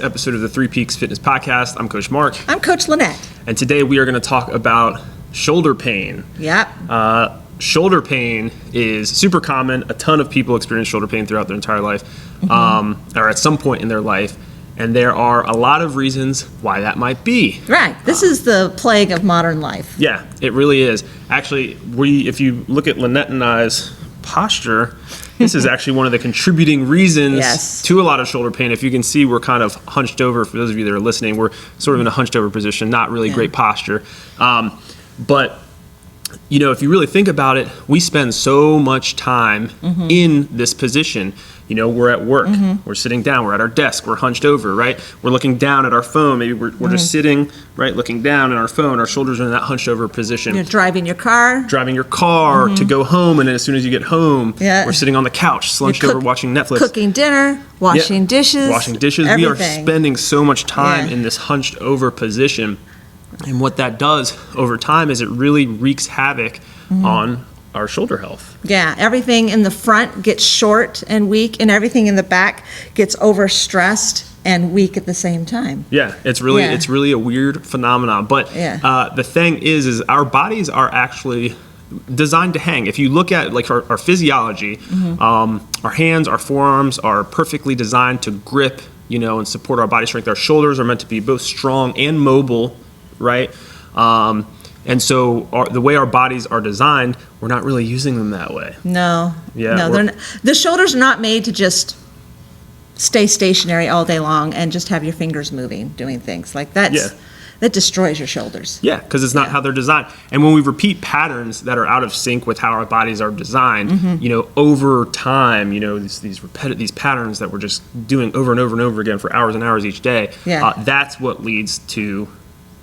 Episode of the Three Peaks Fitness Podcast. I'm Coach Mark. I'm Coach Lynette. And today we are going to talk about shoulder pain. Yep. Shoulder pain is super common. A ton of people experience shoulder pain throughout their entire life, or at some point in their life. And there are a lot of reasons why that might be. Right. This is the plague of modern life. Yeah, it really is. Actually, if you look at Lynette and I's posture, this is actually one of the contributing reasons to a lot of shoulder pain. If you can see, we're kind of hunched over. For those of you that are listening, we're sort of in a hunched over position, not really great posture. But, you know, if you really think about it, we spend so much time in this position. You know, we're at work, we're sitting down, we're at our desk, we're hunched over, right? We're looking down at our phone. Maybe we're just sitting, right, looking down at our phone. Our shoulders are in that hunched over position. You're driving your car. To go home, and then as soon as you get home, we're sitting on the couch, slunched over watching Netflix. Cooking dinner, washing dishes. Everything. We are spending so much time in this hunched over position. And what that does over time is it really wreaks havoc on our shoulder health. Yeah, everything in the front gets short and weak, and everything in the back gets overstressed and weak at the same time. Yeah, it's really a weird phenomenon. But the thing is our bodies are actually designed to hang. If you look at like our physiology, our hands, our forearms are perfectly designed to grip, you know, and support our body strength. Our shoulders are meant to be both strong and mobile, right? And so the way our bodies are designed, we're not really using them that way. No. Yeah. No, they're not, the shoulders are not made to just stay stationary all day long and just have your fingers moving, doing things like that. That destroys your shoulders. Yeah, because it's not how they're designed. And when we repeat patterns that are out of sync with how our bodies are designed, you know, over time, you know, these patterns that we're just doing over and over and over again for hours and hours each day, that's what leads to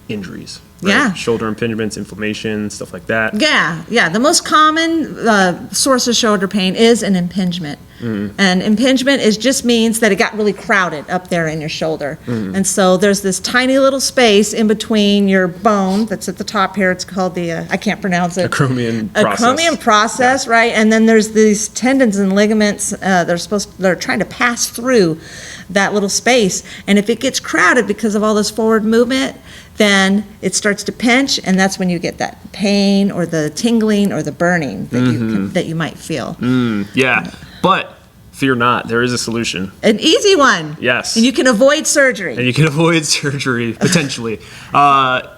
injuries. Right? Yeah. Shoulder impingements, inflammation, stuff like that. Yeah. The most common source of shoulder pain is an impingement. And impingement just means that it got really crowded up there in your shoulder. And so there's this tiny little space in between your bone that's at the top here. It's called the, I can't pronounce it. Acromion process, right? And then there's these tendons and ligaments they're trying to pass through that little space. And if it gets crowded because of all this forward movement, then it starts to pinch, and that's when you get that pain or the tingling or the burning that you might feel. But fear not, there is a solution. An easy one. Yes. And you can avoid surgery. Potentially.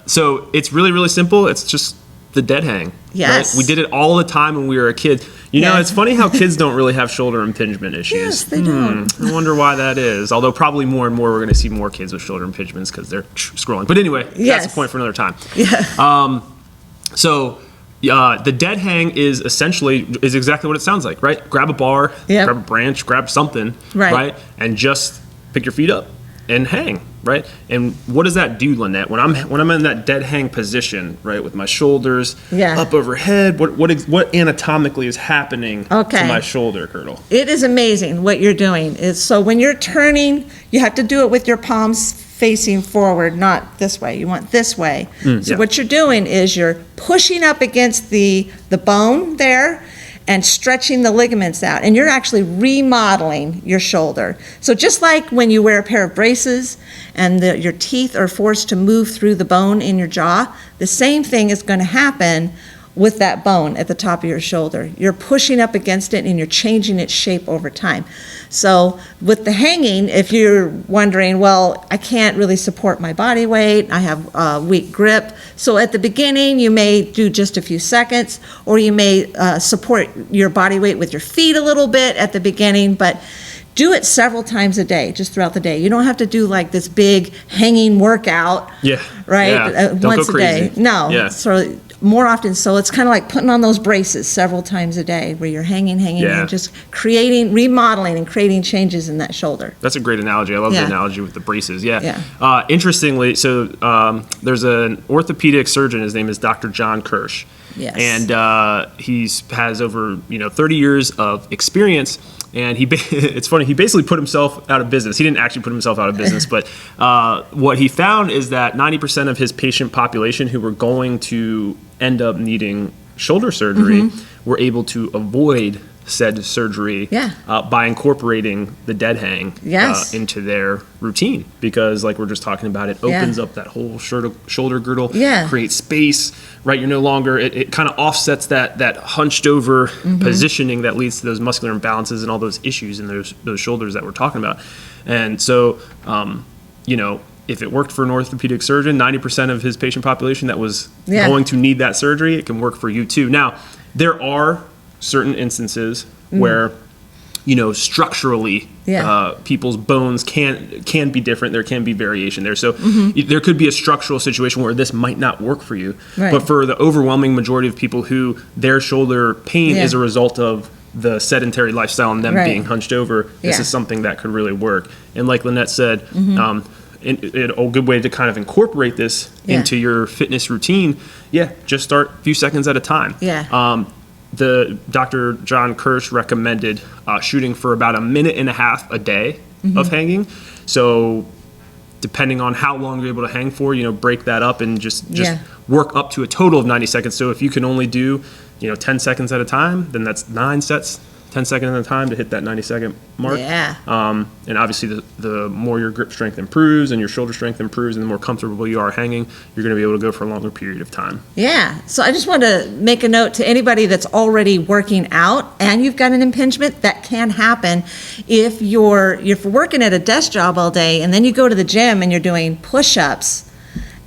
So it's really, really simple. It's just the dead hang. Yes. Right? We did it all the time when we were a kid. You know, it's funny how kids don't really have shoulder impingement issues. Yes, they don't. I wonder why that is. Although probably more and more we're going to see more kids with shoulder impingements because they're scrolling. But anyway, that's a point for another time. Yeah. The dead hang is exactly what it sounds like, right? Grab a bar, grab a branch, grab something, right? And just pick your feet up and hang, right? And what does that do, Lynette? When I'm in that dead hang position, right, with my shoulders up overhead, what anatomically is happening to my shoulder girdle? It is amazing what you're doing. So when you're turning, you have to do it with your palms facing forward, not this way. You want this way. What you're doing is you're pushing up against the bone there and stretching the ligaments out, and you're actually remodeling your shoulder. So just like when you wear a pair of braces and your teeth are forced to move through the bone in your jaw, the same thing is going to happen with that bone at the top of your shoulder. You're pushing up against it and you're changing its shape over time. So with the hanging, if you're wondering, well, I can't really support my body weight, I have a weak grip. So at the beginning, you may do just a few seconds, or you may support your body weight with your feet a little bit at the beginning, but do it several times a day, just throughout the day. You don't have to do like this big hanging workout, once a day. No, so more often. So it's kind of like putting on those braces several times a day where you're hanging, and just remodeling and creating changes in that shoulder. That's a great analogy. I love the analogy with the braces. Interestingly, so there's an orthopedic surgeon. His name is Dr. John Kirsch. Yes. And he has over 30 years of experience. And it's funny, he basically put himself out of business. He didn't actually put himself out of business, but what he found is that 90% of his patient population who were going to end up needing shoulder surgery were able to avoid said surgery Yeah. by incorporating the dead hang Yes. into their routine, because like we're just talking about, it opens up that whole shoulder girdle, Yeah. creates space, right? You're no longer, it kind of offsets that hunched over positioning that leads to those muscular imbalances and all those issues in those shoulders that we're talking about. And so, you know, if it worked for an orthopedic surgeon, 90% of his patient population that was going to need that surgery, it can work for you too. Now, there are certain instances where, you know, structurally, people's bones can be different. There can be variation there. So there could be a structural situation where this might not work for you. Right. But for the overwhelming majority of people who their shoulder pain is a result of the sedentary lifestyle and them being hunched over, this is something that could really work. And like Lynette said, a good way to kind of incorporate this into your fitness routine, just start a few seconds at a time. The Dr. John Kirsch recommended shooting for about a minute and a half a day of hanging. So depending on how long you're able to hang for, you know, break that up and just work up to a total of 90 seconds. So if you can only do, you know, 10 seconds at a time, then that's 9 sets, 10 seconds at a time to hit that 90-second mark. And obviously the more your grip strength improves and your shoulder strength improves and the more comfortable you are hanging, you're going to be able to go for a longer period of time. So I just want to make a note to anybody that's already working out and you've got an impingement. That can happen if you're working at a desk job all day and then you go to the gym and you're doing push-ups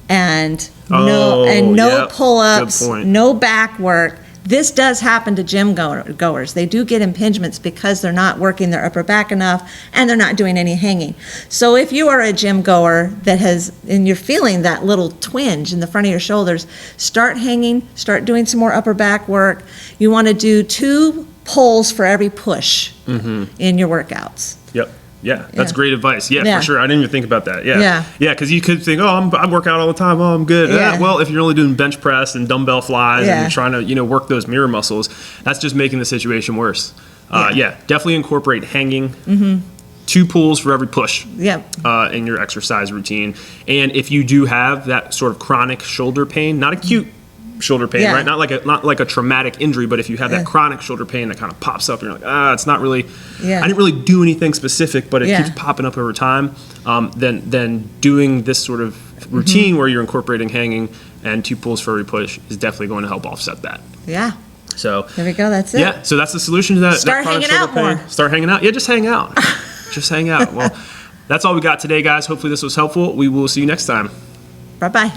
and no pull-ups, no back work. This does happen to gym goers. They do get impingements because they're not working their upper back enough and they're not doing any hanging. So if you are a gym goer and you're feeling that little twinge in the front of your shoulders, start hanging, start doing some more upper back work. You want to do 2 pulls for every push in your workouts. That's great advice. For sure. I didn't even think about that. Because you could think, I work out all the time. I'm good. Well, if you're only doing bench press and dumbbell flies and you're trying to, you know, work those mirror muscles, that's just making the situation worse. Definitely incorporate hanging. 2 pulls for every push in your exercise routine. And if you do have that sort of chronic shoulder pain, not acute shoulder pain, right? Not like a traumatic injury, but if you have that chronic shoulder pain that kind of pops up and you're like, it's not really, I didn't really do anything specific, but it keeps popping up over time, then doing this sort of routine where you're incorporating hanging and 2 pulls for every push is definitely going to help offset that. So there we go. That's it. So that's the solution to that. Start hanging out more. Start hanging out. Just hang out. Just hang out. Well, that's all we got today, guys. Hopefully this was helpful. We will see you next time. Bye-bye.